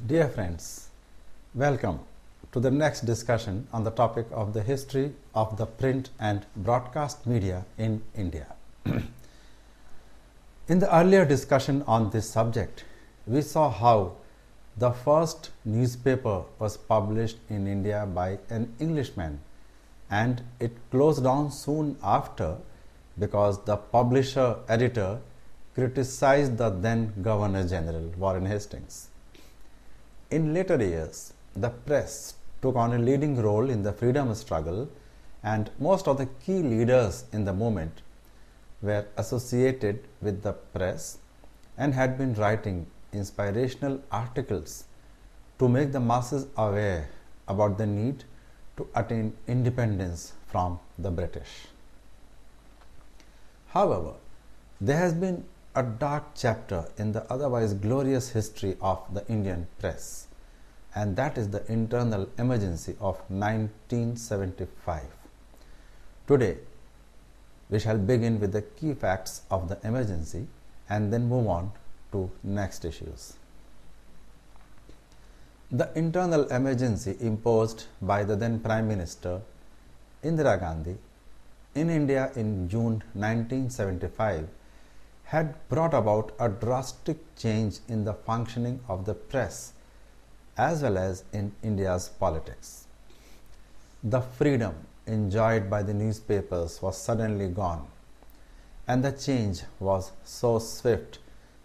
Dear friends, welcome to the next discussion on the topic of the history of the print and broadcast media in India. In the earlier discussion on this subject, we saw how the first newspaper was published in India by an Englishman, and it closed down soon after because the publisher editor criticized the then Governor General Warren Hastings. In later years, the press took on a leading role in the freedom struggle, and most of the key leaders in the movement were associated with the press and had been writing inspirational articles to make the masses aware about the need to attain independence from the British. However, there has been a dark chapter in the otherwise glorious history of the Indian press, and that is the internal emergency of 1975. Today, we shall begin with the key facts of the emergency and then move on to next issues. The internal emergency imposed by the then Prime Minister Indira Gandhi in India in June 1975 had brought about a drastic change in the functioning of the press as well as in India's politics. The freedom enjoyed by the newspapers was suddenly gone, and the change was so swift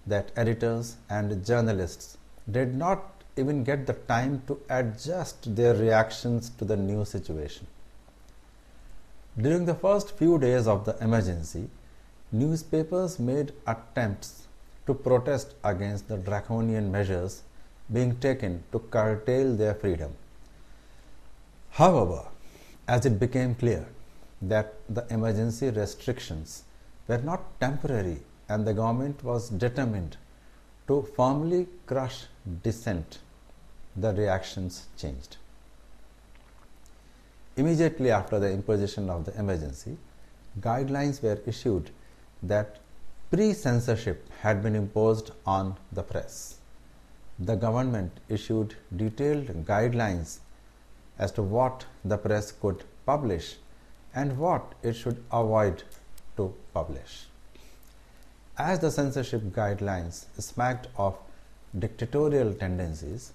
that editors and journalists did not even get the time to adjust their reactions to the new situation. During the first few days of the emergency, newspapers made attempts to protest against the draconian measures being taken to curtail their freedom. However, as it became clear that the emergency restrictions were not temporary and the government was determined to firmly crush dissent, the reactions changed. Immediately after the imposition of the emergency, guidelines were issued that pre-censorship had been imposed on the press. The government issued detailed guidelines as to what the press could publish and what it should avoid to publish. As the censorship guidelines smacked of dictatorial tendencies,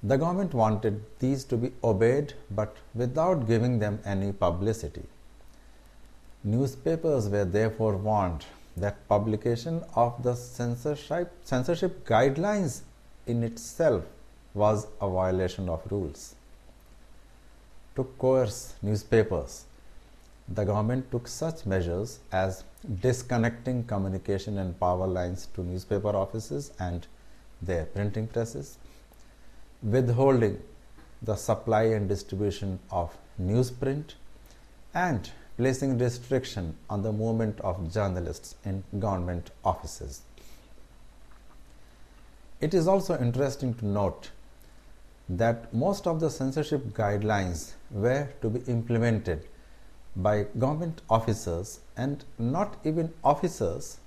the government wanted these to be obeyed but without giving them any publicity. Newspapers were therefore warned that publication of the censorship guidelines in itself was a violation of rules. To coerce newspapers, the government took such measures as disconnecting communication and power lines to newspaper offices and their printing presses, withholding the supply and distribution of newsprint, and placing restriction on the movement of journalists in government offices. It is also interesting to note that most of the censorship guidelines were to be implemented by government officers and not even officers.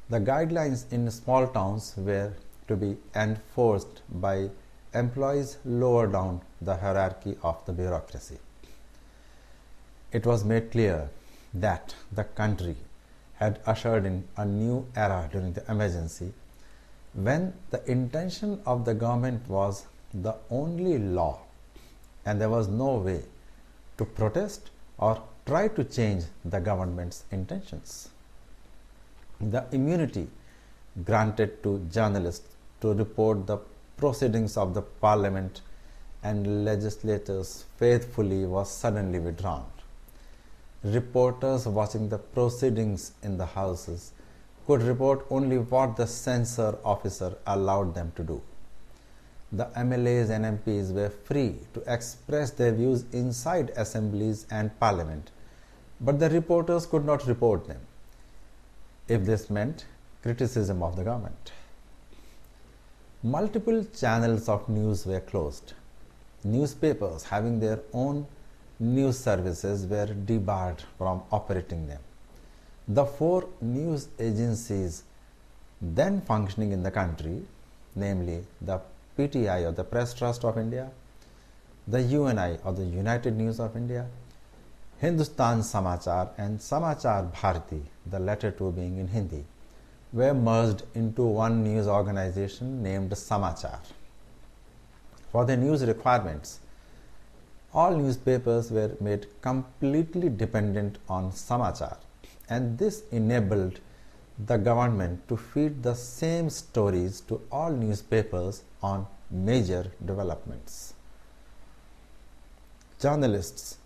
The guidelines in small towns were to be enforced by employees lower down the hierarchy of the bureaucracy. It was made clear that the country had ushered in a new era during the emergency, when the intention of the government was the only law and there was no way to protest or try to change the government's intentions. The immunity granted to journalists to report the proceedings of the parliament and legislators faithfully was suddenly withdrawn. Reporters watching the proceedings in the houses could report only what the censor officer allowed them to do. The MLAs and MPs were free to express their views inside assemblies and parliament, but the reporters could not report them, if this meant criticism of the government. Multiple channels of news were closed. Newspapers having their own news services were debarred from operating them. The 4 news agencies then functioning in the country, namely the PTI or the Press Trust of India, the UNI or the United News of India, Hindustan Samachar and Samachar Bharati, the latter two being in Hindi, were merged into one news organization named Samachar. For the news requirements, all newspapers were made completely dependent on Samachar, and this enabled the government to feed the same stories to all newspapers on major developments. Journalists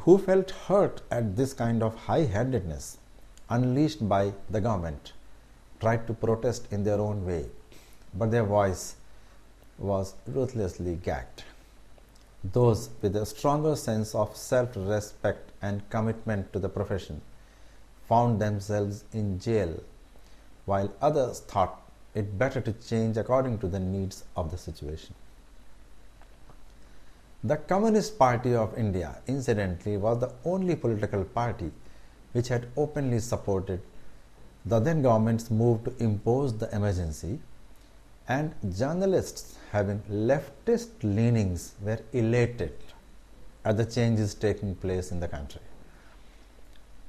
who felt hurt at this kind of high-handedness unleashed by the government tried to protest in their own way, but their voice was ruthlessly gagged. Those with a stronger sense of self-respect and commitment to the profession found themselves in jail, while others thought it better to change according to the needs of the situation. The Communist Party of India, incidentally, was the only political party which had openly supported the then government's move to impose the emergency, and journalists having leftist leanings were elated at the changes taking place in the country.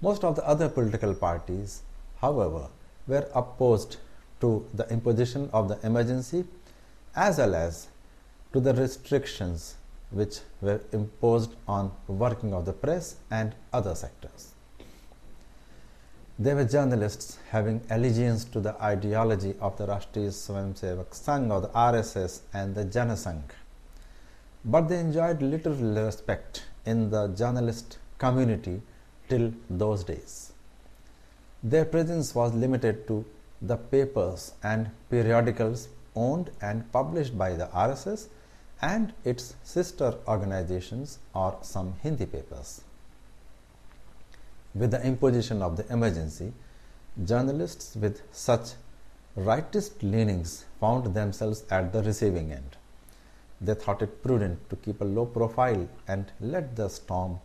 Most of the other political parties, however, were opposed to the imposition of the emergency as well as to the restrictions which were imposed on working of the press and other sectors. They were journalists having allegiance to the ideology of the Rashtriya Swayamsevak Sangh or the RSS and the Jana Sangh, but they enjoyed little respect in the journalist community till those days. Their presence was limited to the papers and periodicals owned and published by the RSS and its sister organizations or some Hindi papers. With the imposition of the emergency, journalists with such rightist leanings found themselves at the receiving end. They thought it prudent to keep a low profile and let the storm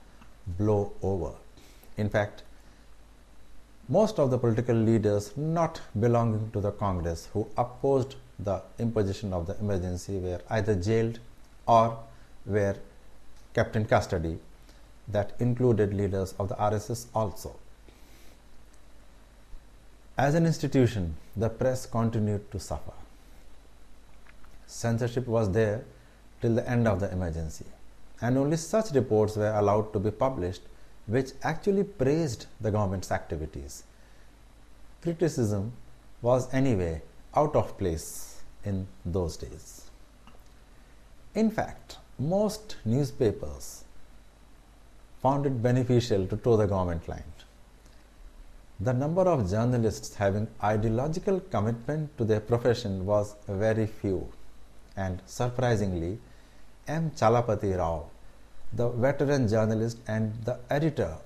blow over. In fact, most of the political leaders not belonging to the Congress who opposed the imposition of the emergency were either jailed or were kept in custody. That included leaders of the RSS also. As an institution, the press continued to suffer. Censorship was there till the end of the emergency, and only such reports were allowed to be published which actually praised the government's activities. Criticism was anyway out of place in those days. In fact, most newspapers found it beneficial to toe the government line. The number of journalists having ideological commitment to their profession was very few, and surprisingly, M. Chalapati Rao, the veteran journalist and the editor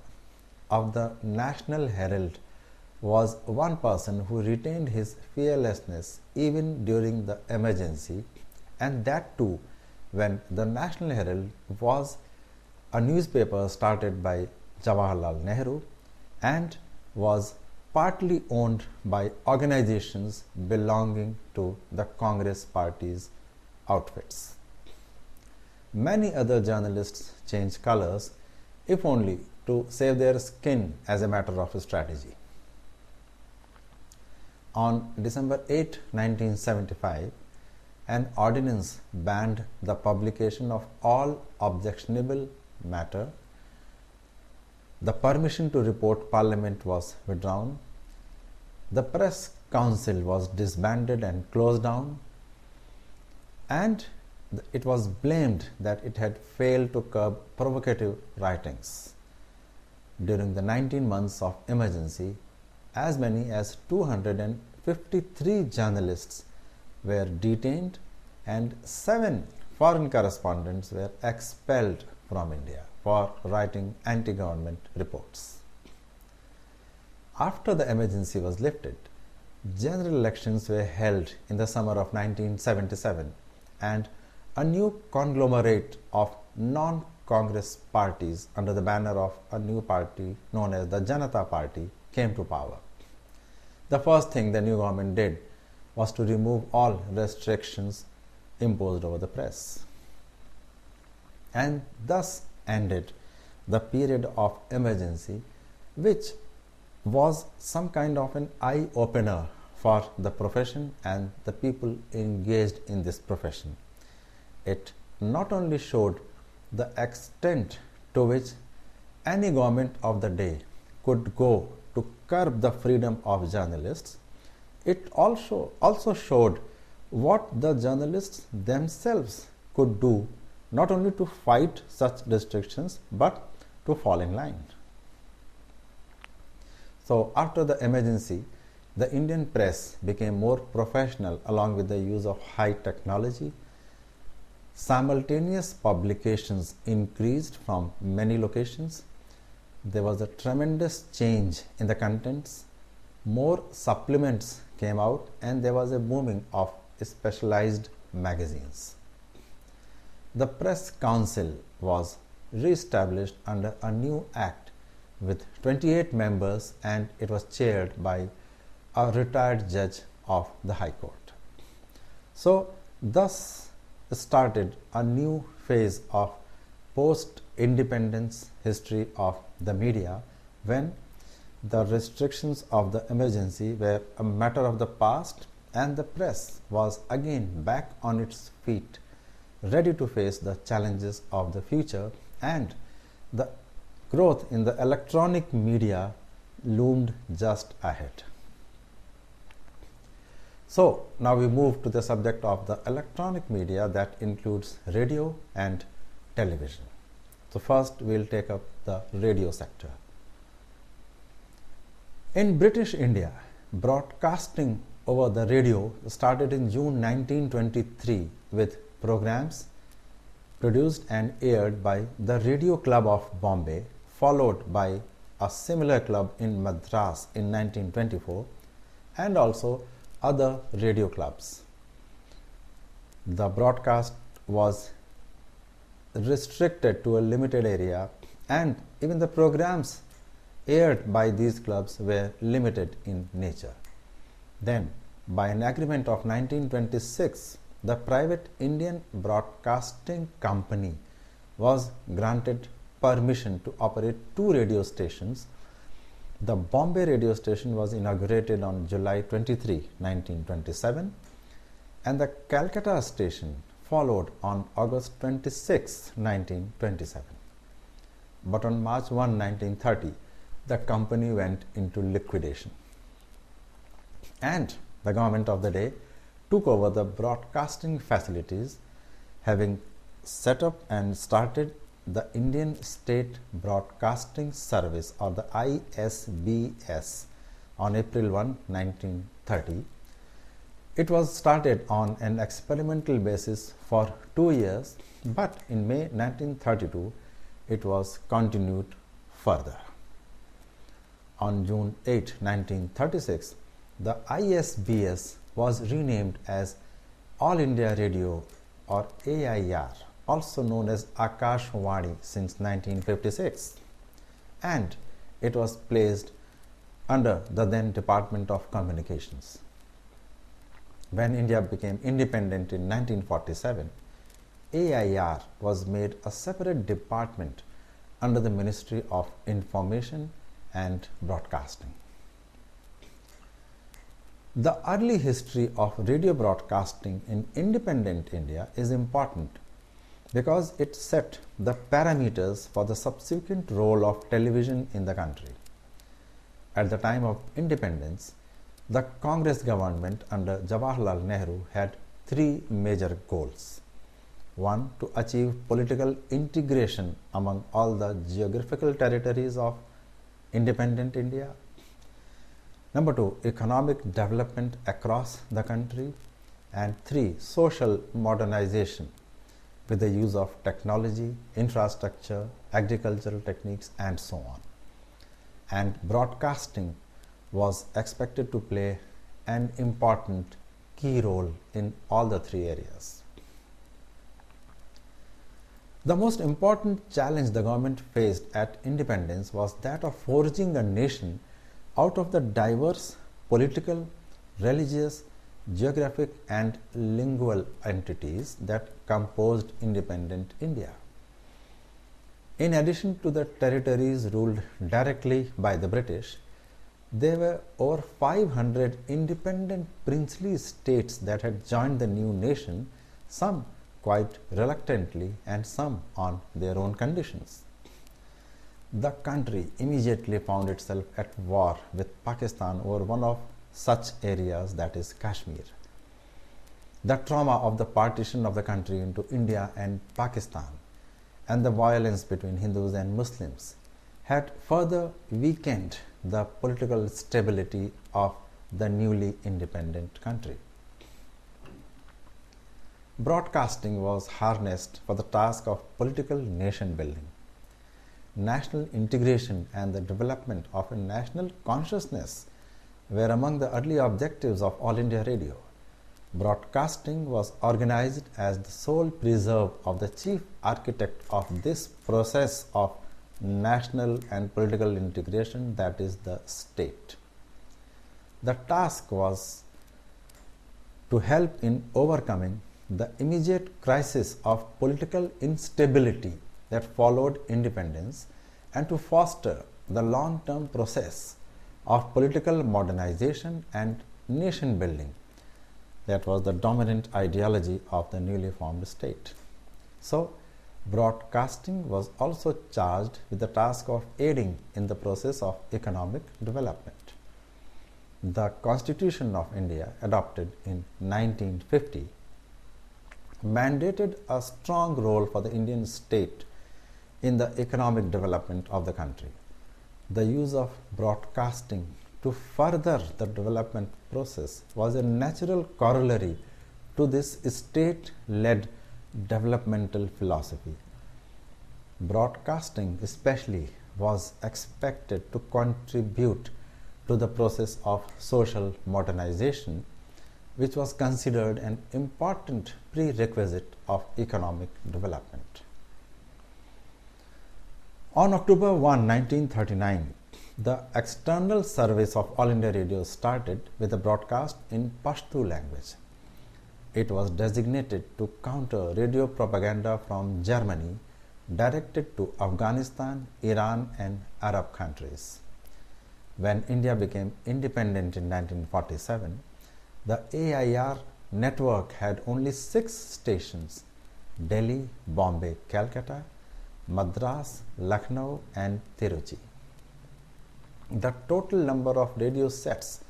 of the National Herald, was one person who retained his fearlessness even during the emergency, and that too when the National Herald was a newspaper started by Jawaharlal Nehru and was partly owned by organizations belonging to the Congress party's outfits. Many other journalists changed colors, if only to save their skin as a matter of strategy. On December 8, 1975, an ordinance banned the publication of all objectionable matter. The permission to report Parliament was withdrawn. The Press Council was disbanded and closed down, and it was blamed that it had failed to curb provocative writings. During the 19 months of emergency, as many as 253 journalists were detained and 7 foreign correspondents were expelled from India for writing anti-government reports. After the emergency was lifted, general elections were held in the summer of 1977, and a new conglomerate of non-Congress parties under the banner of a new party known as the Janata Party came to power. The first thing the new government did was to remove all restrictions imposed over the press. And thus ended the period of emergency, which was some kind of an eye-opener for the profession and the people engaged in this profession. It not only showed the extent to which any government of the day could go to curb the freedom of journalists, it also showed what the journalists themselves could do, not only to fight such restrictions but to fall in line. So after the emergency, the Indian press became more professional along with the use of high technology. Simultaneous publications increased from many locations. There was a tremendous change in the contents. More supplements came out and there was a booming of specialized magazines. The Press Council was re-established under a new act with 28 members, and it was chaired by a retired judge of the High Court. So thus started a new phase of post-independence history of the media, when the restrictions of the emergency were a matter of the past and the press was again back on its feet, ready to face the challenges of the future, and the growth in the electronic media loomed just ahead. So now we move to the subject of the electronic media, that includes radio and television. So first we will take up the radio sector. In British India, broadcasting over the radio started in June 1923 with programs produced and aired by the Radio Club of Bombay, followed by a similar club in Madras in 1924, and also other radio clubs. The broadcast was restricted to a limited area, and even the programs aired by these clubs were limited in nature. Then, by an agreement of 1926, the private Indian Broadcasting Company was granted permission to operate 2 radio stations. The Bombay radio station was inaugurated on July 23, 1927, and the Calcutta station followed on August 26, 1927. But on March 1, 1930, the company went into liquidation, and the government of the day took over the broadcasting facilities, having set up and started the Indian State Broadcasting Service, or the ISBS, on April 1, 1930. It was started on an experimental basis for 2 years, but in May 1932 it was continued further. On June 8, 1936, the ISBS was renamed as All India Radio, or AIR, also known as Akashvani, since 1956, and it was placed under the then Department of Communications. When India became independent in 1947, AIR was made a separate department under the Ministry of Information and Broadcasting. The early history of radio broadcasting in independent India is important because it set the parameters for the subsequent role of television in the country. At the time of independence, the Congress government under Jawaharlal Nehru had 3 major goals. 1, to achieve political integration among all the geographical territories of independent India. Number 2, economic development across the country. And 3, social modernization with the use of technology, infrastructure, agricultural techniques, and so on. And broadcasting was expected to play an important key role in all the 3 areas. The most important challenge the government faced at independence was that of forging a nation out of the diverse political, religious, geographic and lingual entities that composed independent India. In addition to the territories ruled directly by the British, there were over 500 independent princely states that had joined the new nation, some quite reluctantly and some on their own conditions. The country immediately found itself at war with Pakistan over one of such areas, that is Kashmir. The trauma of the partition of the country into India and Pakistan and the violence between Hindus and Muslims had further weakened the political stability of the newly independent country. Broadcasting was harnessed for the task of political nation building. National integration and the development of a national consciousness were among the early objectives of All India Radio. Broadcasting was organized as the sole preserve of the chief architect of this process of national and political integration, that is the state. The task was to help in overcoming the immediate crisis of political instability that followed independence and to foster the long-term process of political modernization and nation building. That was the dominant ideology of the newly formed state. So, broadcasting was also charged with the task of aiding in the process of economic development. The Constitution of India, adopted in 1950, mandated a strong role for the Indian state in the economic development of the country. The use of broadcasting to further the development process was a natural corollary to this state-led developmental philosophy. Broadcasting especially was expected to contribute to the process of social modernization, which was considered an important prerequisite of economic development. On October 1, 1939, the external service of All India Radio started with a broadcast in Pashto language. It was designated to counter radio propaganda from Germany directed to Afghanistan, Iran and Arab countries. When India became independent in 1947, the AIR network had only 6 stations: Delhi, Bombay, Calcutta, Madras, Lucknow and Tiruchi. The total number of radio sets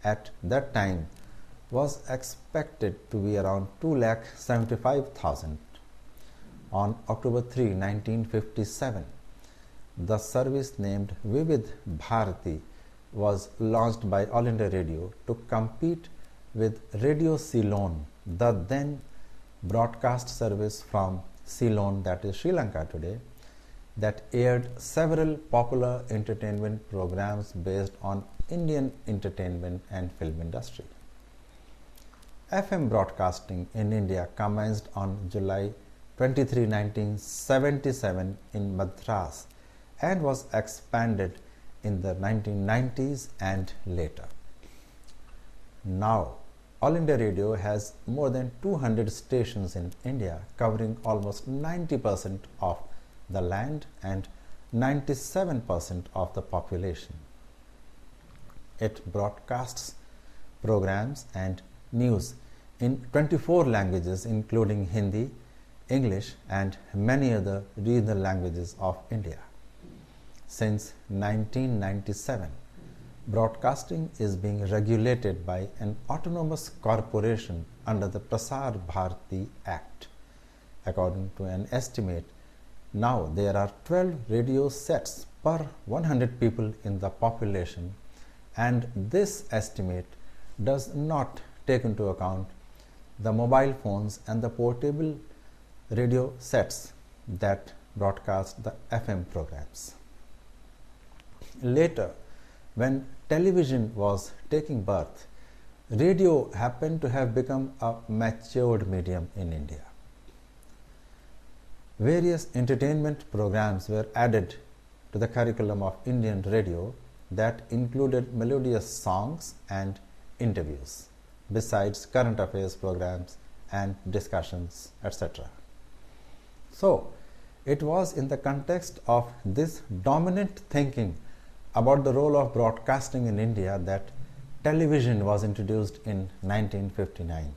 at that time was expected to be around 2,75,000. On October 3, 1957, the service named Vividh Bharati was launched by All India Radio to compete with Radio Ceylon, the then broadcast service from Ceylon, that is Sri Lanka today, that aired several popular entertainment programs based on Indian entertainment and film industry. FM broadcasting in India commenced on July 23, 1977 in Madras and was expanded in the 1990s and later. Now, All India Radio has more than 200 stations in India, covering almost 90% of the land and 97% of the population. It broadcasts programs and news in 24 languages including Hindi, English and many other regional languages of India. Since 1997, broadcasting is being regulated by an autonomous corporation under the Prasar Bharati Act. According to an estimate, now there are 12 radio sets per 100 people in the population, and this estimate does not take into account the mobile phones and the portable radio sets that broadcast the FM programs. Later, when television was taking birth, radio happened to have become a matured medium in India. Various entertainment programs were added to the curriculum of Indian radio that included melodious songs and interviews. besides current affairs programs and discussions, etc. So, it was in the context of this dominant thinking about the role of broadcasting in India that television was introduced in 1959.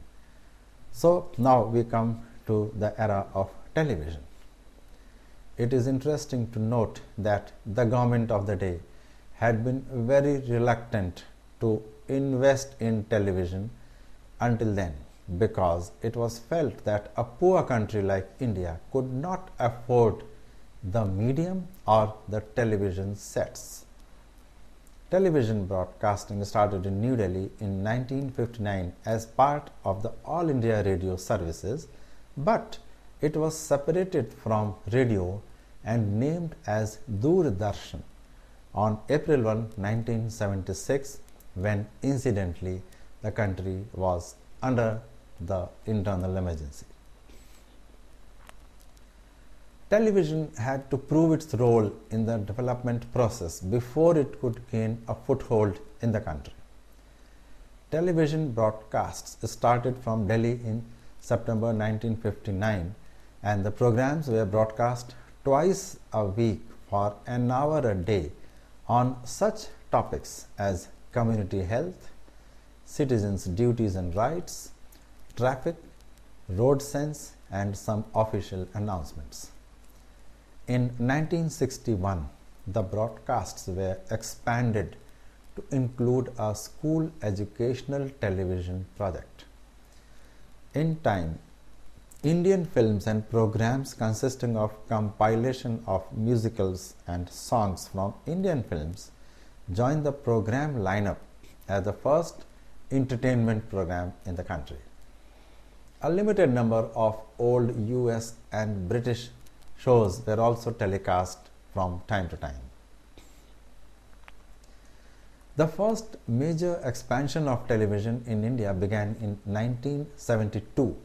So, now we come to the era of television. It is interesting to note that the government of the day had been very reluctant to invest in television until then, because it was felt that a poor country like India could not afford the medium or the television sets. Television broadcasting started in New Delhi in 1959 as part of the All India Radio services, but it was separated from radio and named as Doordarshan on April 1, 1976, when incidentally the country was under the internal emergency. Television had to prove its role in the development process before it could gain a foothold in the country. Television broadcasts started from Delhi in September 1959, and the programs were broadcast twice a week for an hour a day on such topics as community health, citizens' duties and rights, traffic, road sense, and some official announcements. In 1961, the broadcasts were expanded to include a school educational television project. In time, Indian films and programs consisting of compilation of musicals and songs from Indian films joined the program lineup as the first entertainment program in the country. A limited number of old US and British shows were also telecast from time to time. The first major expansion of television in India began in 1972,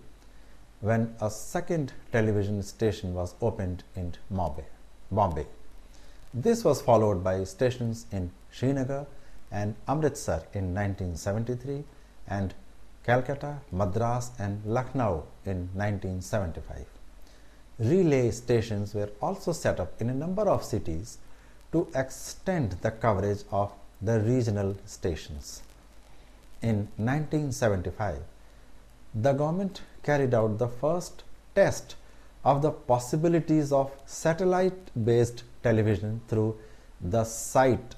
when a second television station was opened in Bombay. This was followed by stations in Srinagar and Amritsar in 1973 and Calcutta, Madras and Lucknow in 1975. Relay stations were also set up in a number of cities to extend the coverage of the regional stations. In 1975, the government carried out the first test of the possibilities of satellite-based television through the SITE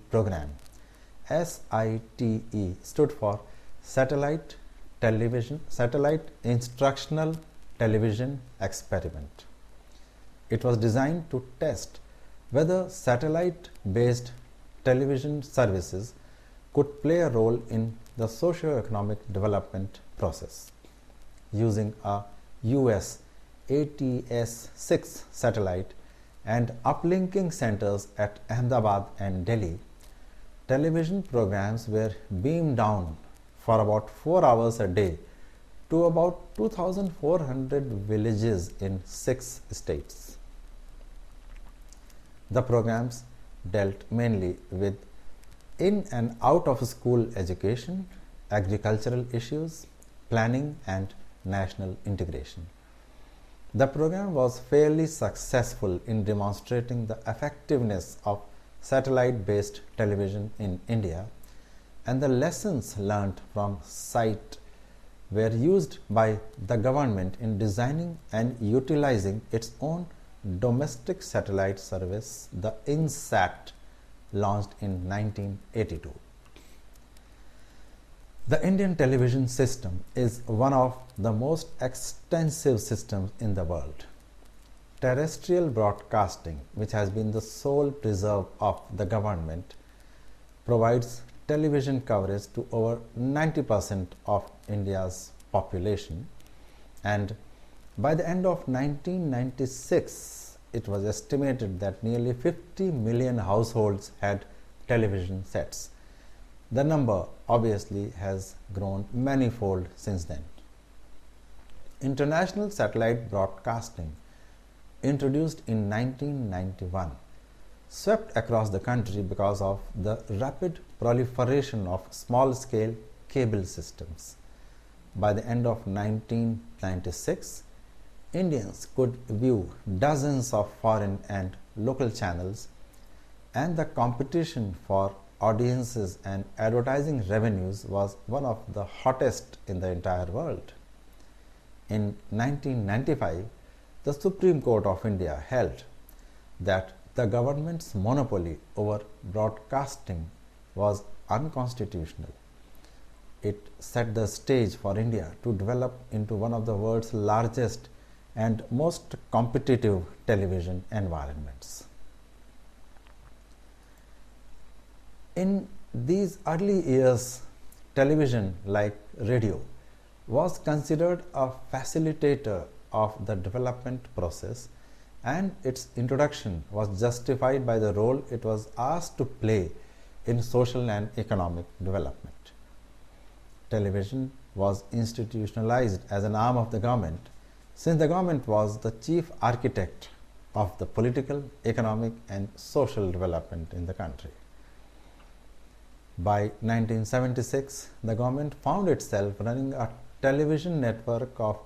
program. SITE stood for Satellite Instructional Television Experiment. It was designed to test whether satellite-based television services could play a role in the socio-economic development process. Using a US ATS-6 satellite and uplinking centers at Ahmedabad and Delhi, television programs were beamed down for about 4 hours a day to about 2,400 villages in 6 states. The programs dealt mainly with in and out of school education, agricultural issues, planning and national integration. The program was fairly successful in demonstrating the effectiveness of satellite-based television in India, and the lessons learnt from SITE were used by the government in designing and utilizing its own domestic satellite service, the INSAT, launched in 1982. The Indian television system is one of the most extensive systems in the world. Terrestrial broadcasting, which has been the sole preserve of the government, provides television coverage to over 90% of India's population, and by the end of 1996, it was estimated that nearly 50 million households had television sets. The number obviously has grown manifold since then. International satellite broadcasting, introduced in 1991, swept across the country because of the rapid proliferation of small-scale cable systems. By the end of 1996, Indians could view dozens of foreign and local channels, and the competition for audiences and advertising revenues was one of the hottest in the entire world. In 1995, the Supreme Court of India held that the government's monopoly over broadcasting was unconstitutional. It set the stage for India to develop into one of the world's largest and most competitive television environments. In these early years, television, like radio, was considered a facilitator of the development process, and its introduction was justified by the role it was asked to play in social and economic development. Television was institutionalized as an arm of the government, since the government was the chief architect of the political, economic, and social development in the country. By 1976, the government found itself running a television network of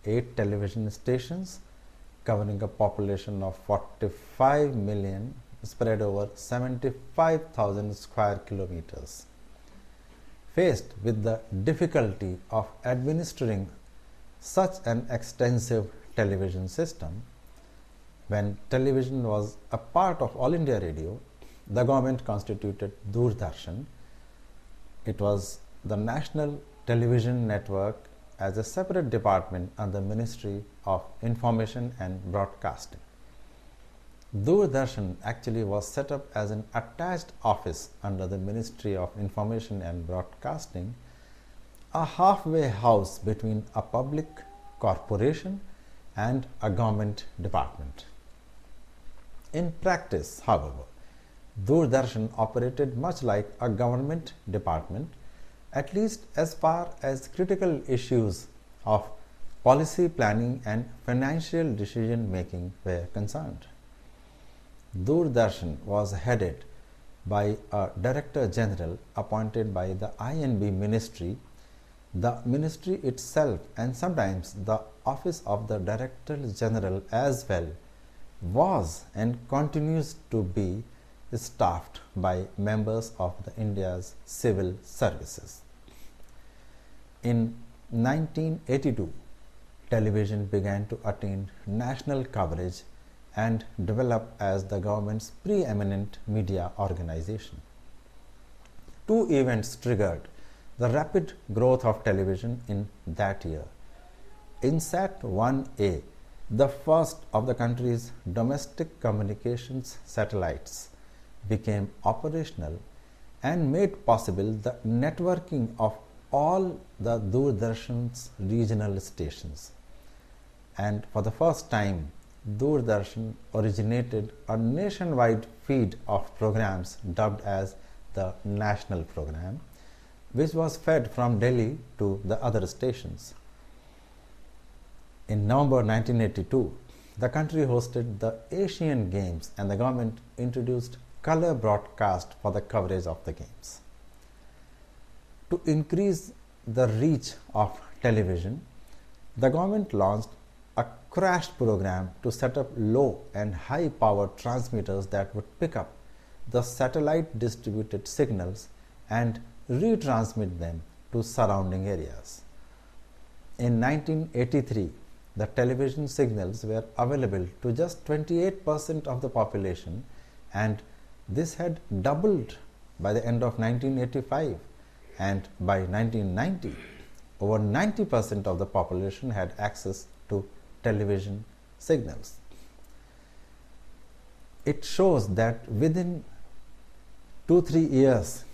8 television stations covering a population of 45 million spread over 75,000 square kilometers. Faced with the difficulty of administering such an extensive television system, when television was a part of All India Radio, the government constituted Doordarshan. It was the national television network as a separate department under the Ministry of Information and Broadcasting. Doordarshan actually was set up as an attached office under the Ministry of Information and Broadcasting, a halfway house between a public corporation and a government department. In practice, however, Doordarshan operated much like a government department, at least as far as critical issues of policy planning and financial decision making were concerned. Doordarshan was headed by a Director General appointed by the INB Ministry, the Ministry itself, and sometimes the Office of the Director General as well, was and continues to be staffed by members of the India's civil services. In 1982, television began to attain national coverage and develop as the government's preeminent media organization. 2 events triggered the rapid growth of television in that year. INSAT 1A, the first of the country's domestic communications satellites, became operational and made possible the networking of all the Doordarshan's regional stations. And for the first time, Doordarshan originated a nationwide feed of programs dubbed as the National Program, which was fed from Delhi to the other stations. In November 1982, the country hosted the Asian Games and the government introduced color broadcast for the coverage of the games. To increase the reach of television, the government launched a crash program to set up low and high power transmitters that would pick up the satellite distributed signals and retransmit them to surrounding areas. In 1983, the television signals were available to just 28% of the population, and this had doubled by the end of 1985, and by 1990, over 90% of the population had access to television signals. It shows that within 2-3 years,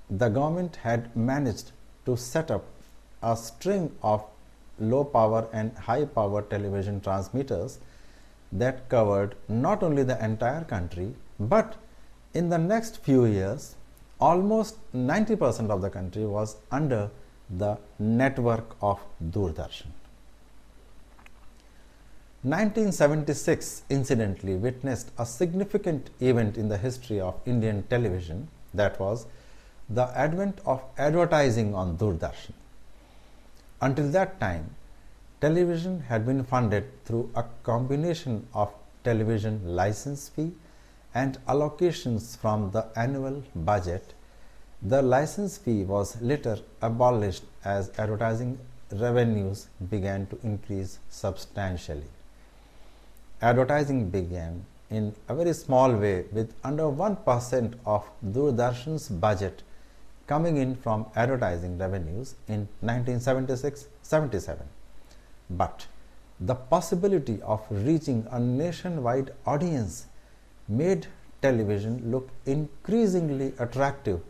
the government had managed to set up a string of low power and high power television transmitters that covered not only the entire country, but in the next few years, almost 90% of the country was under the network of Doordarshan. 1976 incidentally witnessed a significant event in the history of Indian television, that was the advent of advertising on Doordarshan. Until that time, television had been funded through a combination of television license fee and allocations from the annual budget. The license fee was later abolished as advertising revenues began to increase substantially. Advertising began in a very small way, with under 1% of Doordarshan's budget coming in from advertising revenues in 1976-77. But the possibility of reaching a nationwide audience made television look increasingly attractive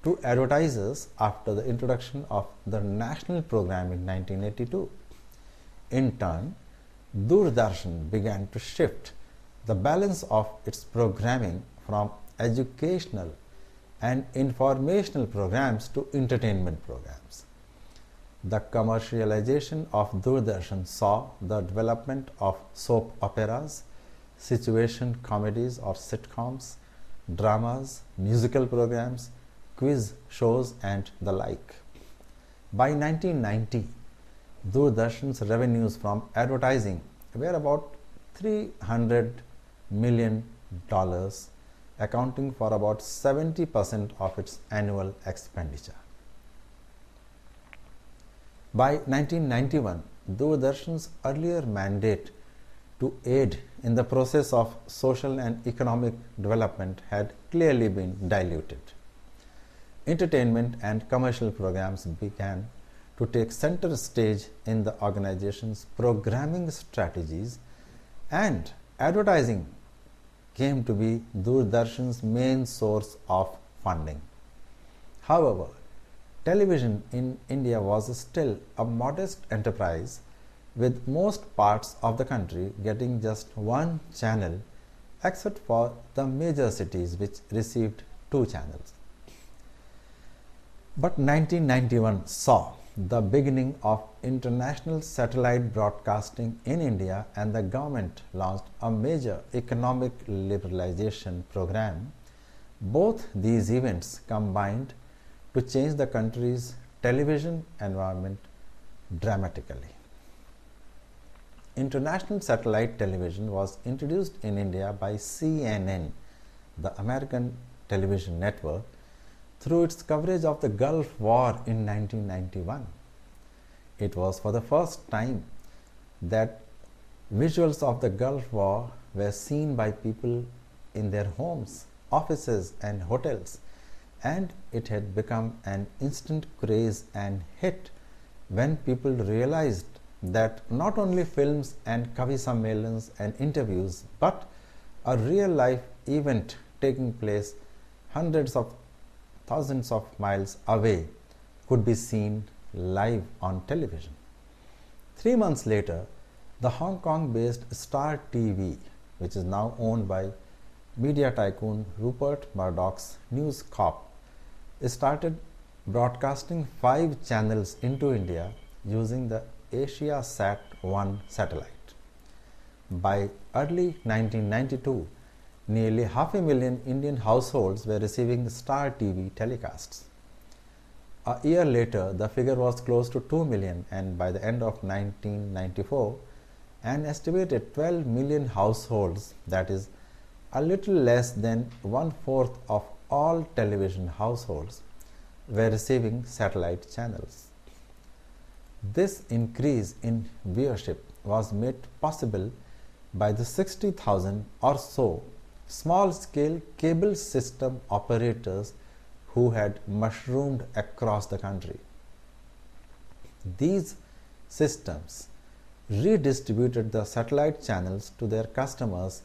to advertisers after the introduction of the national program in 1982. In turn, Doordarshan began to shift the balance of its programming from educational and informational programs to entertainment programs. The commercialization of Doordarshan saw the development of soap operas, situation comedies or sitcoms, dramas, musical programs, quiz shows and the like. By 1990, Doordarshan's revenues from advertising were about $300 million, accounting for about 70% of its annual expenditure. By 1991, Doordarshan's earlier mandate to aid in the process of social and economic development had clearly been diluted. Entertainment and commercial programs began to take center stage in the organization's programming strategies, and advertising came to be Doordarshan's main source of funding. However, television in India was still a modest enterprise, with most parts of the country getting just one channel, except for the major cities which received two channels. But 1991 saw the beginning of international satellite broadcasting in India, and the government launched a major economic liberalization program. Both these events combined to change the country's television environment dramatically. International satellite television was introduced in India by CNN, the American television network, through its coverage of the Gulf War in 1991. It was for the first time that visuals of the Gulf War were seen by people in their homes, offices and hotels, and it had become an instant craze and hit when people realized that not only films and Kavi Sammelans and interviews, but a real life event taking place hundreds of thousands of miles away could be seen live on television. 3 months later, the Hong Kong-based Star TV, which is now owned by media tycoon Rupert Murdoch's News Corp, started broadcasting 5 channels into India using the Asia Sat 1 satellite. By early 1992, nearly 500,000 Indian households were receiving Star TV telecasts. A year later, the figure was close to 2 million, and by the end of 1994, an estimated 12 million households, that is a little less than 1/4 of all television households, were receiving satellite channels. This increase in viewership was made possible by the 60,000 or so small-scale cable system operators who had mushroomed across the country. These systems redistributed the satellite channels to their customers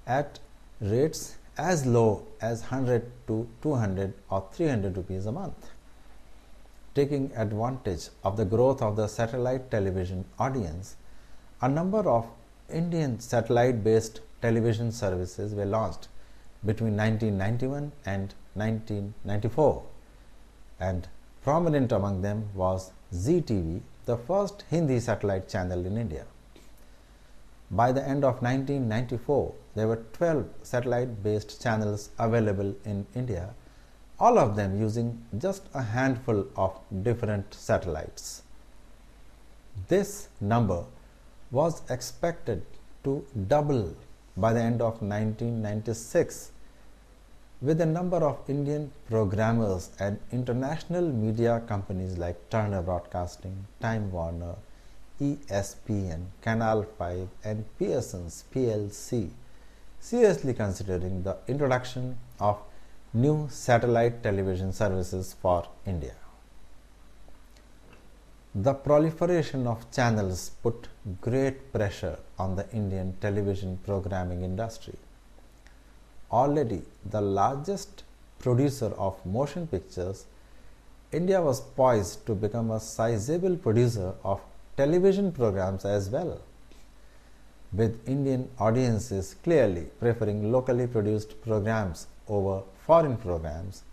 at rates as low as 100 to 200 or 300 rupees a month. Taking advantage of the growth of the satellite television audience, a number of Indian satellite-based television services were launched between 1991 and 1994, and prominent among them was Zee TV, the first Hindi satellite channel in India. By the end of 1994, there were 12 satellite-based channels available in India, all of them using just a handful of different satellites. This number was expected to double by the end of 1996, with a number of Indian programmers and international media companies like Turner Broadcasting, Time Warner, ESPN, Canal 5 and Pearson's PLC seriously considering the introduction of new satellite television services for India. The proliferation of channels put great pressure on the Indian television programming industry. Already the largest producer of motion pictures, India was poised to become a sizable producer of television programs as well, with Indian audiences clearly preferring locally produced programs over foreign programs.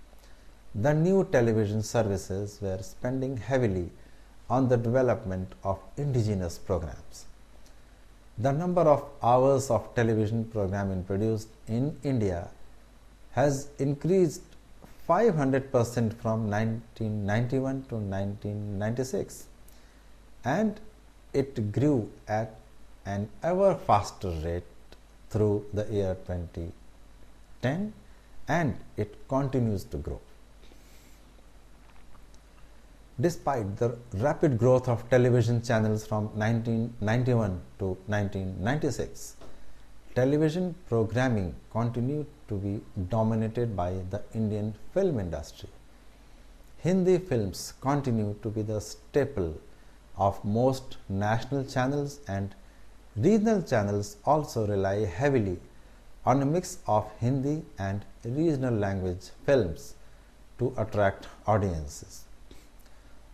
The new television services were spending heavily on the development of indigenous programs. The number of hours of television programming produced in India has increased 500% from 1991 to 1996, and it grew at an ever faster rate through the year 2010, and it continues to grow. Despite the rapid growth of television channels from 1991 to 1996, television programming continued to be dominated by the Indian film industry. Hindi films continue to be the staple of most national channels, and regional channels also rely heavily on a mix of Hindi and regional language films to attract audiences.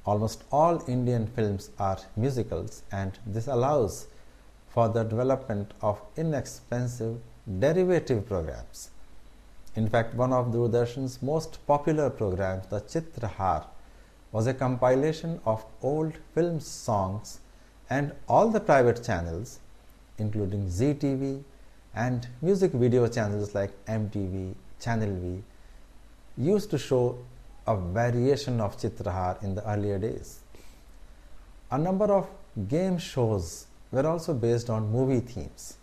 Almost all Indian films are musicals, and this allows for the development of inexpensive derivative programs. In fact, one of Doordarshan's most popular programs, the Chitrahar, was a compilation of old film songs, and all the private channels, including Zee TV and music video channels like MTV, Channel V, used to show a variation of Chitrahar in the earlier days. A number of game shows were also based on movie themes.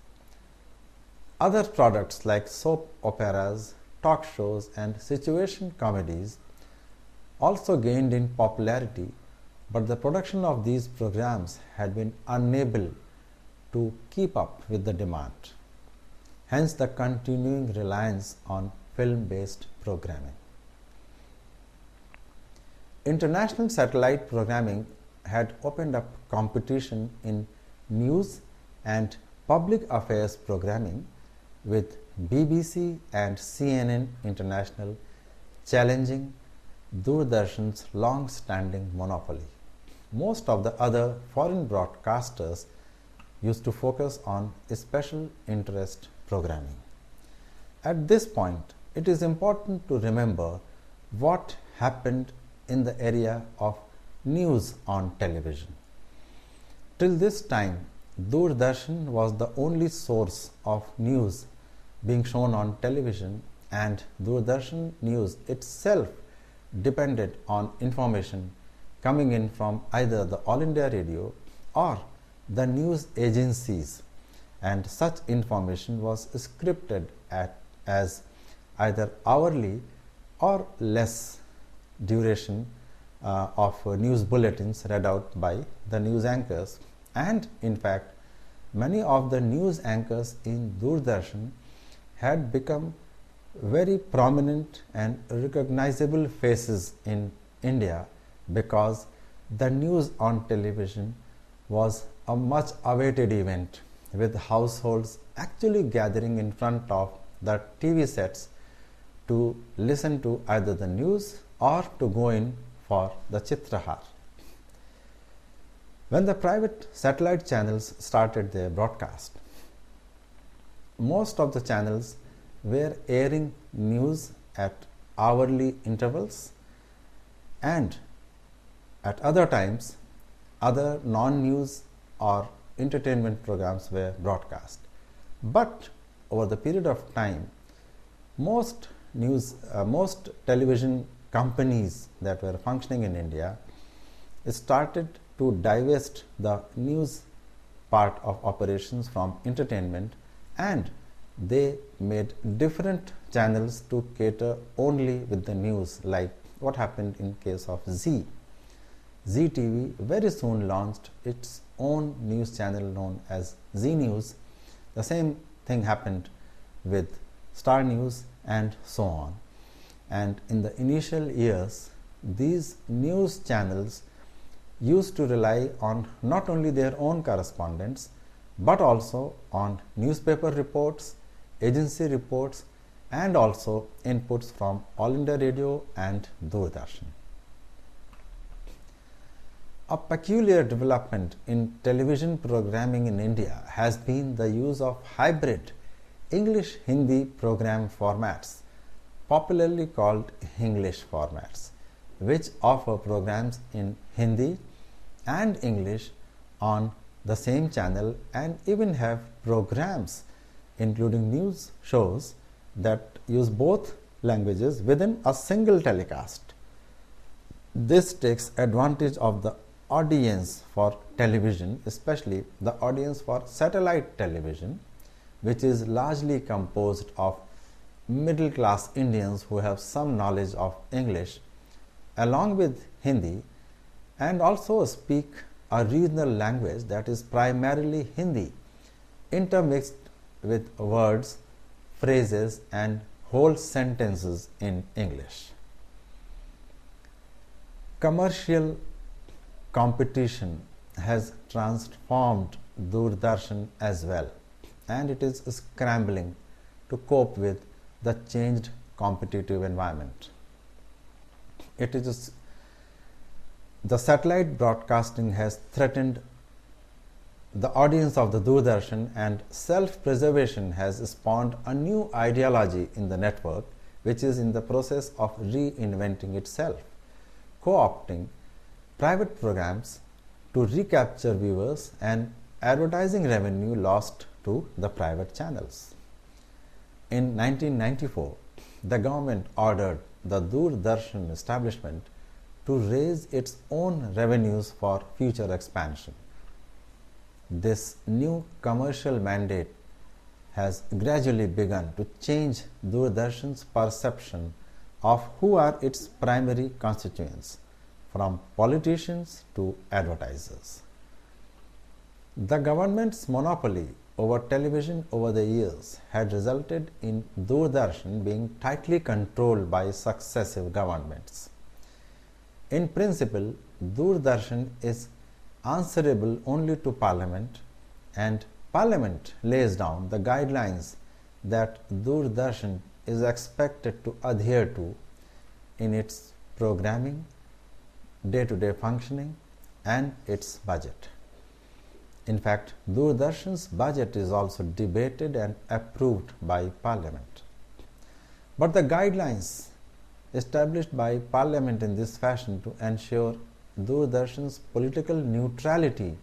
Other products like soap operas, talk shows and situation comedies also gained in popularity, but the production of these programs had been unable to keep up with the demand. Hence the continuing reliance on film-based programming. International satellite programming had opened up competition in news and public affairs programming, with BBC and CNN International challenging Doordarshan's long-standing monopoly. Most of the other foreign broadcasters used to focus on special interest programming. At this point, it is important to remember what happened in the area of news on television. Till this time, Doordarshan was the only source of news being shown on television, and Doordarshan News itself depended on information coming in from either the All India Radio or the news agencies, and such information was scripted as either hourly or less duration of news bulletins read out by the news anchors. And in fact, many of the news anchors in Doordarshan had become very prominent and recognizable faces in India, because the news on television was a much awaited event, with households actually gathering in front of the TV sets to listen to either the news or to go in for the Chitrahar. When the private satellite channels started their broadcast, most of the channels were airing news at hourly intervals, and at other times other non-news or entertainment programs were broadcast. But over the period of time, most television companies that were functioning in India started to divest the news part of operations from entertainment, and they made different channels to cater only with the news, like what happened in case of Zee. Zee TV very soon launched its own news channel known as Zee News. The same thing happened with Star News and so on. And in the initial years, these news channels used to rely on not only their own correspondents but also on newspaper reports, agency reports, and also inputs from All India Radio and Doordarshan. A peculiar development in television programming in India has been the use of hybrid English-Hindi program formats, popularly called Hinglish formats, which offer programs in Hindi and English on the same channel and even have programs including news shows that use both languages within a single telecast. This takes advantage of the audience for television, especially the audience for satellite television, which is largely composed of middle class Indians who have some knowledge of English along with Hindi, and also speak a regional language that is primarily Hindi, intermixed with words, phrases, and whole sentences in English. Commercial competition has transformed Doordarshan as well, and it is scrambling to cope with the changed competitive environment. The satellite broadcasting has threatened the audience of the Doordarshan, and self-preservation has spawned a new ideology in the network, which is in the process of reinventing itself, co-opting private programs to recapture viewers and advertising revenue lost to the private channels. In 1994, the government ordered the Doordarshan establishment to raise its own revenues for future expansion. This new commercial mandate has gradually begun to change Doordarshan's perception of who are its primary constituents, from politicians to advertisers. The government's monopoly over television over the years had resulted in Doordarshan being tightly controlled by successive governments. In principle, Doordarshan is answerable only to Parliament, and Parliament lays down the guidelines that Doordarshan is expected to adhere to in its programming, day-to-day functioning, and its budget. In fact, Doordarshan's budget is also debated and approved by Parliament. But the guidelines established by Parliament in this fashion to ensure Doordarshan's political neutrality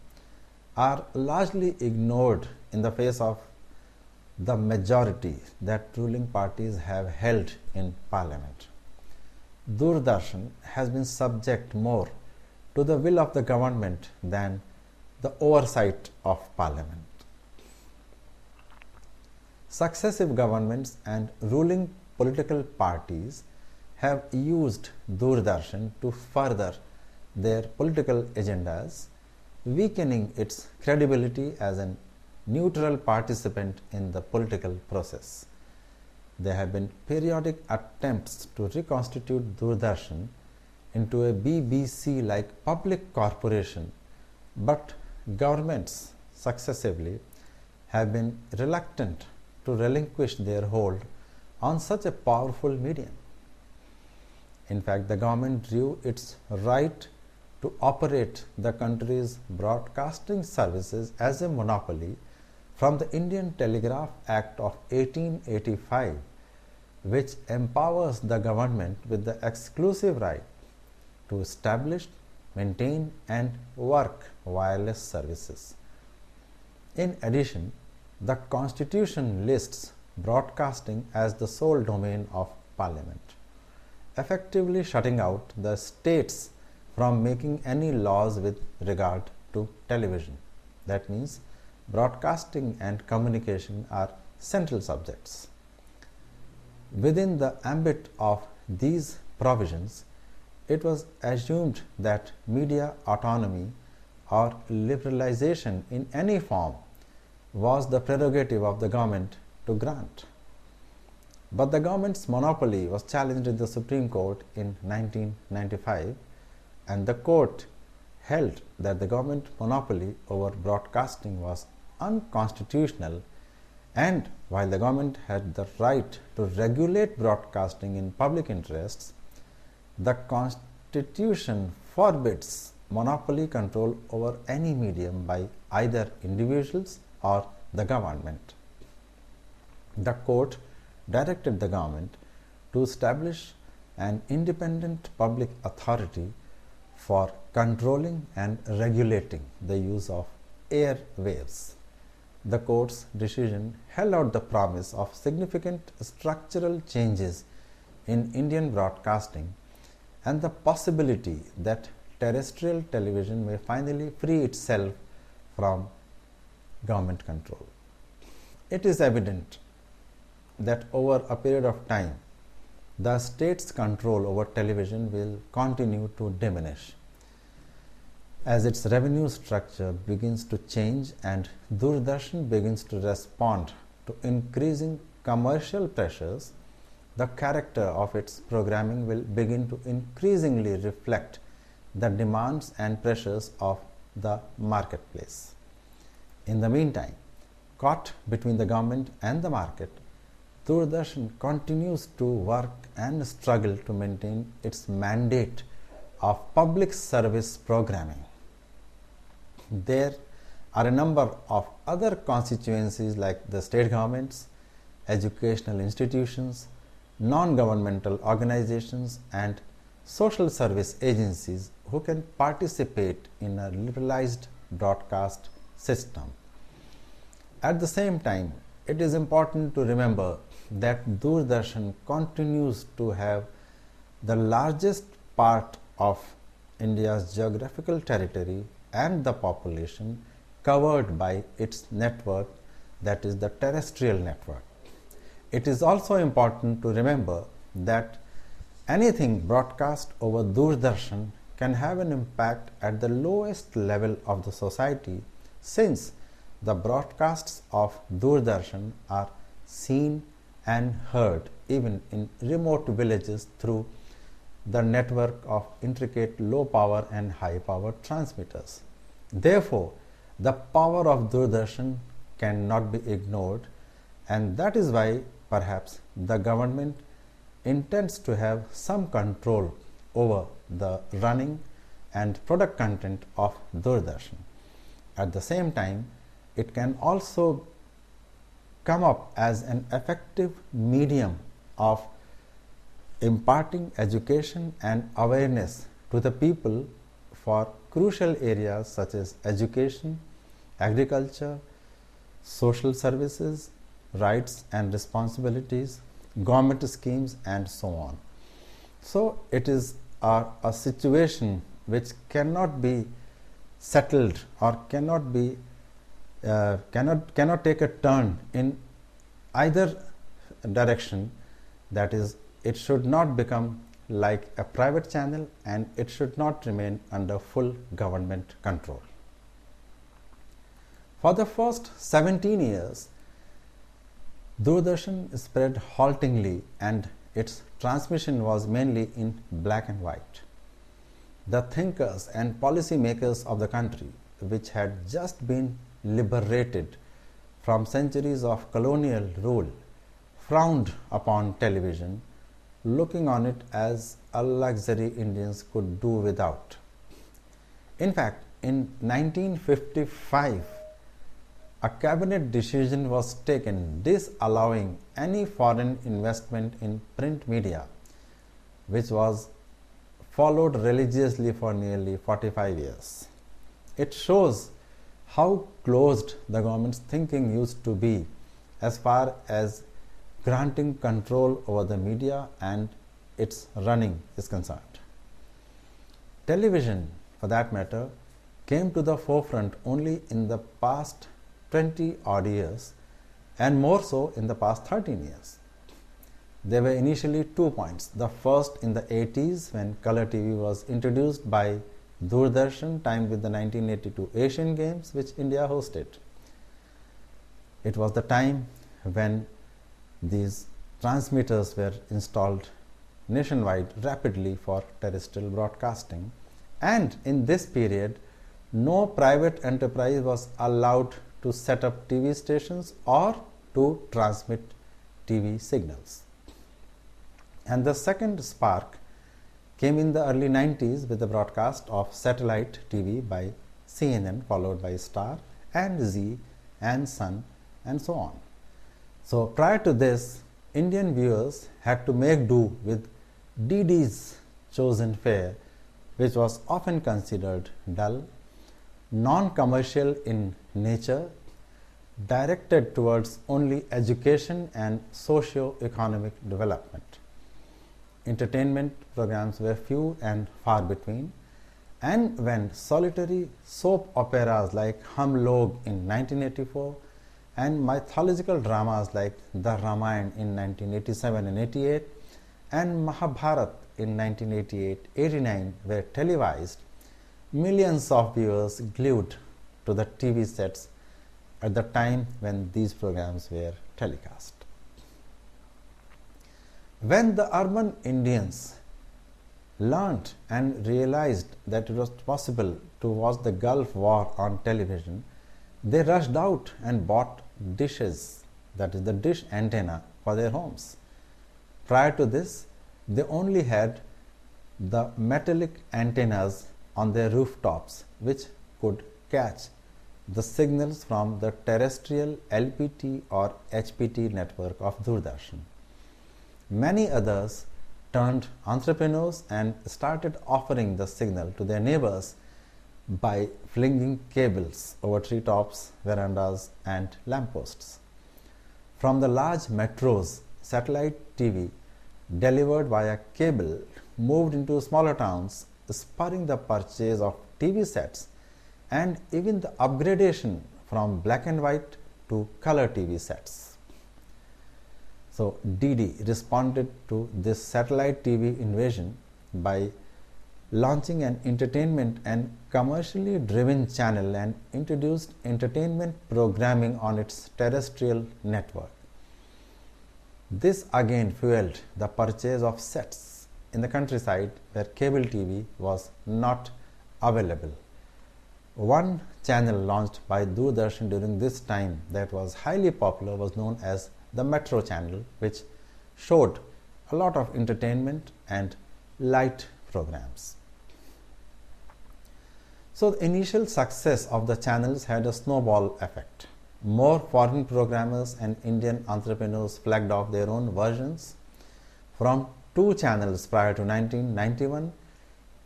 are largely ignored in the face of the majority that ruling parties have held in Parliament. Doordarshan has been subject more to the will of the government than the oversight of Parliament. Successive governments and ruling political parties have used Doordarshan to further their political agendas, weakening its credibility as a neutral participant in the political process. There have been periodic attempts to reconstitute Doordarshan into a BBC-like public corporation, but governments successively have been reluctant to relinquish their hold on such a powerful medium. In fact, the government drew its right to operate the country's broadcasting services as a monopoly from the Indian Telegraph Act of 1885, which empowers the government with the exclusive right to establish, maintain, and work wireless services. In addition, the Constitution lists broadcasting as the sole domain of Parliament, effectively shutting out the states from making any laws with regard to television. That means broadcasting and communication are central subjects. Within the ambit of these provisions, it was assumed that media autonomy or liberalization in any form was the prerogative of the government to grant. But the government's monopoly was challenged in the Supreme Court in 1995, and the court held that the government monopoly over broadcasting was unconstitutional, and while the government had the right to regulate broadcasting in public interests, the Constitution forbids monopoly control over any medium by either individuals or the government. The court directed the government to establish an independent public authority for controlling and regulating the use of airwaves. The court's decision held out the promise of significant structural changes in Indian broadcasting and the possibility that terrestrial television may finally free itself from government control. It is evident that over a period of time, the state's control over television will continue to diminish as its revenue structure begins to change and Doordarshan begins to respond to increasing commercial pressures. The character of its programming will begin to increasingly reflect the demands and pressures of the marketplace. In the meantime, caught between the government and the market, Doordarshan continues to work and struggle to maintain its mandate of public service programming. There are a number of other constituencies like the state governments, educational institutions, non-governmental organizations and social service agencies who can participate in a liberalized broadcast system. At the same time, it is important to remember that Doordarshan continues to have the largest part of India's geographical territory and the population covered by its network, that is the terrestrial network. It is also important to remember that anything broadcast over Doordarshan can have an impact at the lowest level of the society, since the broadcasts of Doordarshan are seen and heard even in remote villages through the network of intricate low power and high power transmitters. Therefore, the power of Doordarshan cannot be ignored, and that is why perhaps the government intends to have some control over the running and product content of Doordarshan. At the same time, it can also come up as an effective medium of imparting education and awareness to the people for crucial areas such as education, agriculture, social services, rights and responsibilities, government schemes and so on. So it is a situation which cannot be settled or cannot take a turn in either direction. That is, it should not become like a private channel and it should not remain under full government control. For the first 17 years, Doordarshan spread haltingly and its transmission was mainly in black and white. The thinkers and policy makers of the country, which had just been liberated from centuries of colonial rule, frowned upon television, looking on it as a luxury Indians could do without. In fact, in 1955, a cabinet decision was taken disallowing any foreign investment in print media, which was followed religiously for nearly 45 years. It shows how closed the government's thinking used to be as far as granting control over the media and its running is concerned. Television, for that matter, came to the forefront only in the past 20 odd years and more so in the past 13 years. There were initially 2 points. The first in the 80s when color TV was introduced by Doordarshan, timed with the 1982 Asian Games which India hosted. It was the time when these transmitters were installed nationwide rapidly for terrestrial broadcasting, and in this period no private enterprise was allowed to set up TV stations or to transmit TV signals. And the second spark came in the early 90s with the broadcast of satellite TV by CNN, followed by Star and Zee and Sun and so on. So prior to this, Indian viewers had to make do with DD's chosen fare, which was often considered dull, non-commercial in nature, directed towards only education and socio-economic development. Entertainment programs were few and far between, and when solitary soap operas like Hum Log in 1984 and mythological dramas like The Ramayana in 1987 and 88 and Mahabharat in 1988-89 were televised, millions of viewers glued to the TV sets at the time when these programs were telecast. When the urban Indians learnt and realized that it was possible to watch the Gulf War on television, they rushed out and bought dishes, that is the dish antenna, for their homes. Prior to this, they only had the metallic antennas on their rooftops which could catch the signals from the terrestrial LPT or HPT network of Doordarshan. Many others turned entrepreneurs and started offering the signal to their neighbors by flinging cables over treetops, verandas and lampposts. From the large metros, satellite TV delivered via cable moved into smaller towns, spurring the purchase of TV sets and even the upgradation from black and white to color TV sets. So DD responded to this satellite TV invasion by launching an entertainment and commercially driven channel and introduced entertainment programming on its terrestrial network. This again fueled the purchase of sets in the countryside where cable TV was not available. One channel launched by Doordarshan during this time that was highly popular was known as the Metro channel, which showed a lot of entertainment and light programs. So the initial success of the channels had a snowball effect. More foreign programmers and Indian entrepreneurs flagged off their own versions. From 2 channels prior to 1991,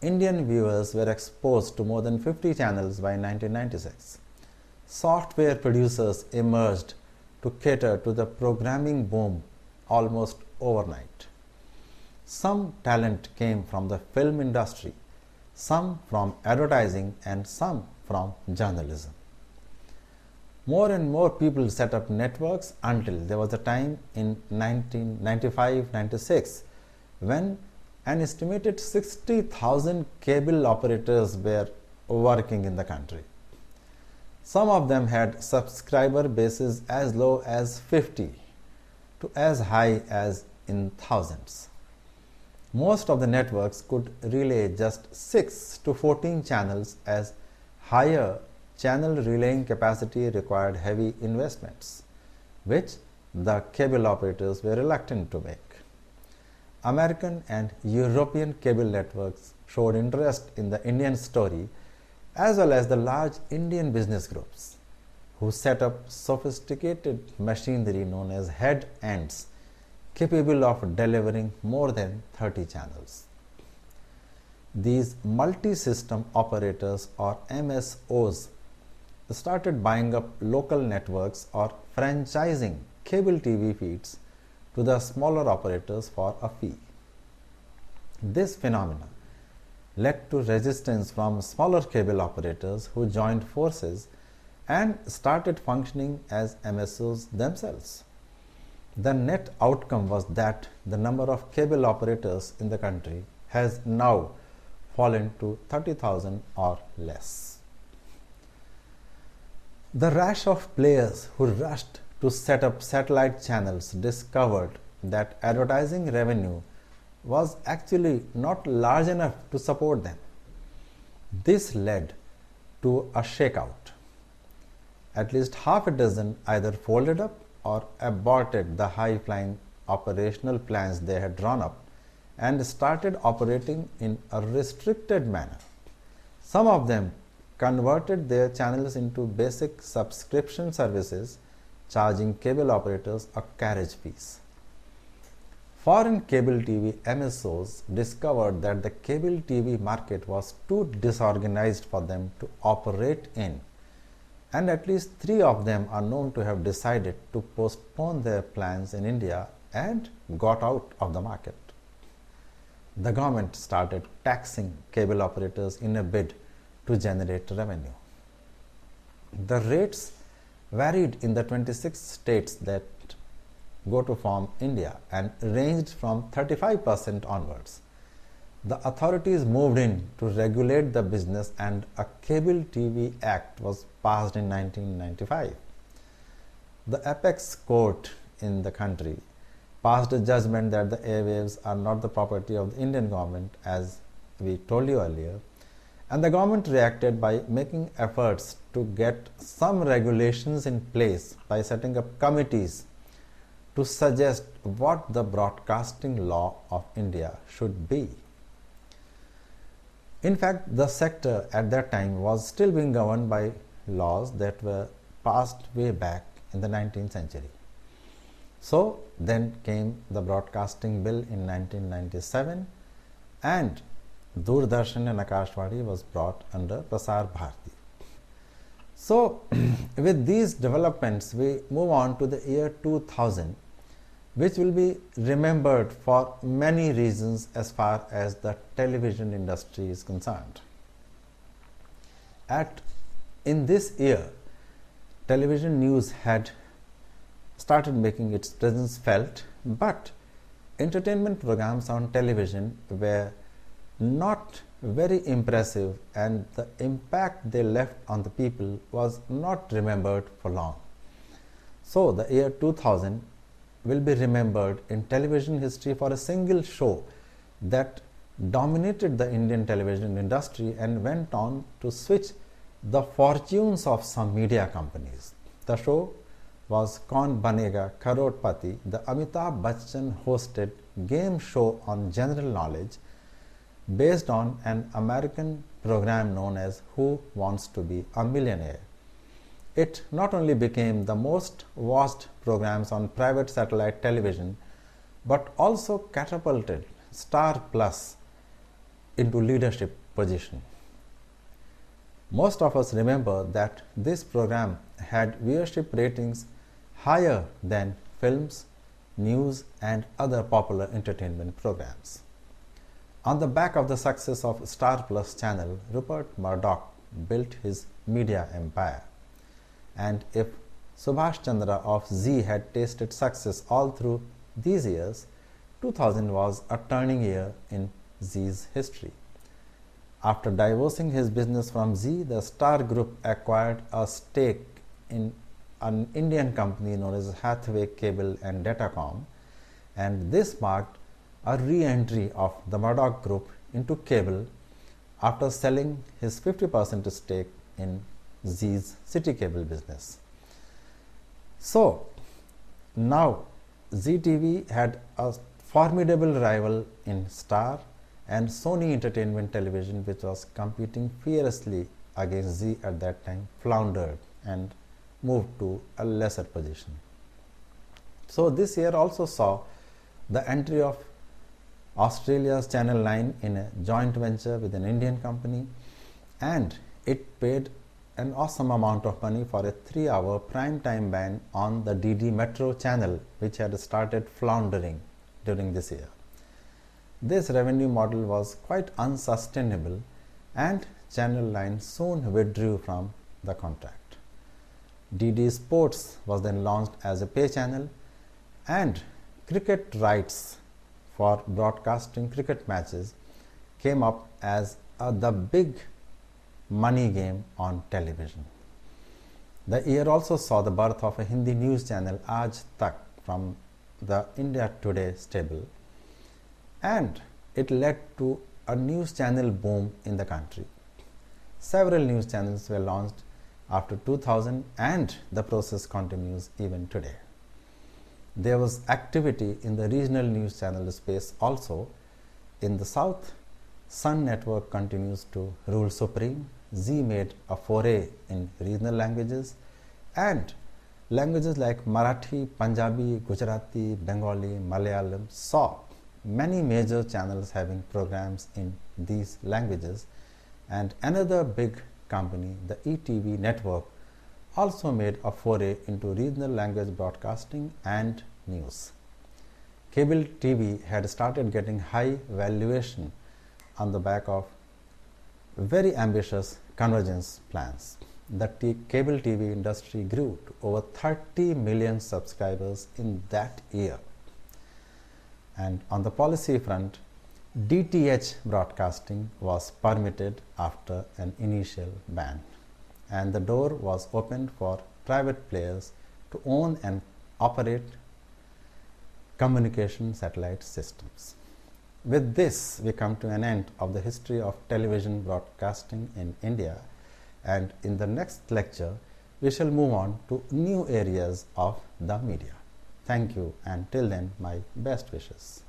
Indian viewers were exposed to more than 50 channels by 1996. Software producers emerged to cater to the programming boom almost overnight. Some talent came from the film industry, some from advertising and some from journalism. More and more people set up networks until there was a time in 1995-96 when an estimated 60,000 cable operators were working in the country. Some of them had subscriber bases as low as 50 to as high as in thousands. Most of the networks could relay just 6 to 14 channels, as higher channel relaying capacity required heavy investments, which the cable operators were reluctant to make. American and European cable networks showed interest in the Indian story, as well as the large Indian business groups who set up sophisticated machinery known as head ends capable of delivering more than 30 channels. These multi-system operators or MSOs started buying up local networks or franchising cable TV feeds to the smaller operators for a fee. This phenomenon led to resistance from smaller cable operators who joined forces and started functioning as MSOs themselves. The net outcome was that the number of cable operators in the country has now fallen to 30,000 or less. The rash of players who rushed to set up satellite channels discovered that advertising revenue was actually not large enough to support them. This led to a shakeout. At least half a dozen either folded up or aborted the high-flying operational plans they had drawn up and started operating in a restricted manner. Some of them converted their channels into basic subscription services, charging cable operators a carriage fees. Foreign cable TV MSOs discovered that the cable TV market was too disorganized for them to operate in, and at least 3 of them are known to have decided to postpone their plans in India and got out of the market. The government started taxing cable operators in a bid to generate revenue. The rates varied in the 26 states that go to form India and ranged from 35% onwards. The authorities moved in to regulate the business and a Cable TV Act was passed in 1995. The apex court in the country passed a judgment that the airwaves are not the property of the Indian government, as we told you earlier, and the government reacted by making efforts to get some regulations in place by setting up committees to suggest what the broadcasting law of India should be. In fact, the sector at that time was still being governed by laws that were passed way back in the 19th century. So then came the Broadcasting Bill in 1997 and Doordarshan and Akashvani was brought under Prasar Bharati. So with these developments, we move on to the year 2000, which will be remembered for many reasons as far as the television industry is concerned. In this year, television news had started making its presence felt, but entertainment programs on television were not very impressive and the impact they left on the people was not remembered for long. So the year 2000 will be remembered in television history for a single show that dominated the Indian television industry and went on to switch the fortunes of some media companies. The show was Kaun Banega Crorepati, the Amitabh Bachchan hosted game show on general knowledge based on an American program known as Who Wants to Be a Millionaire. It not only became the most watched programs on private satellite television, but also catapulted Star Plus into leadership position. Most of us remember that this program had viewership ratings higher than films, news and other popular entertainment programs. On the back of the success of Star Plus channel, Rupert Murdoch built his media empire. And if Subhash Chandra of Zee had tasted success all through these years, 2000 was a turning year in Zee's history. After divorcing his business from Zee, the Star Group acquired a stake in an Indian company known as Hathway Cable and Datacom, and this marked a re-entry of the Murdoch Group into cable after selling his 50% stake in Zee's city cable business. So now Zee TV had a formidable rival in Star, and Sony Entertainment Television, which was competing fiercely against Zee at that time, floundered and moved to a lesser position. So this year also saw the entry of Australia's Channel 9 in a joint venture with an Indian company, and it paid an awesome amount of money for a 3-hour prime-time ban on the DD Metro channel, which had started floundering during this year. This revenue model was quite unsustainable, and Channel 9 soon withdrew from the contract. DD Sports was then launched as a pay channel, and cricket rights for broadcasting cricket matches came up as the big money game on television. The year also saw the birth of a Hindi news channel, Aaj Tak, from the India Today stable, and it led to a news channel boom in the country. Several news channels were launched after 2000, and the process continues even today. There was activity in the regional news channel space also. In the south, Sun Network continues to rule supreme. Zee made a foray in regional languages, and languages like Marathi, Punjabi, Gujarati, Bengali, Malayalam saw many major channels having programs in these languages, and another big company, the ETV network, also made a foray into regional language broadcasting and news. Cable TV had started getting high valuation on the back of very ambitious convergence plans. The cable TV industry grew to over 30 million subscribers in that year. And on the policy front, DTH broadcasting was permitted after an initial ban, and the door was opened for private players to own and operate communication satellite systems. With this, we come to an end of the history of television broadcasting in India, and in the next lecture, we shall move on to new areas of the media. Thank you, and till then, my best wishes.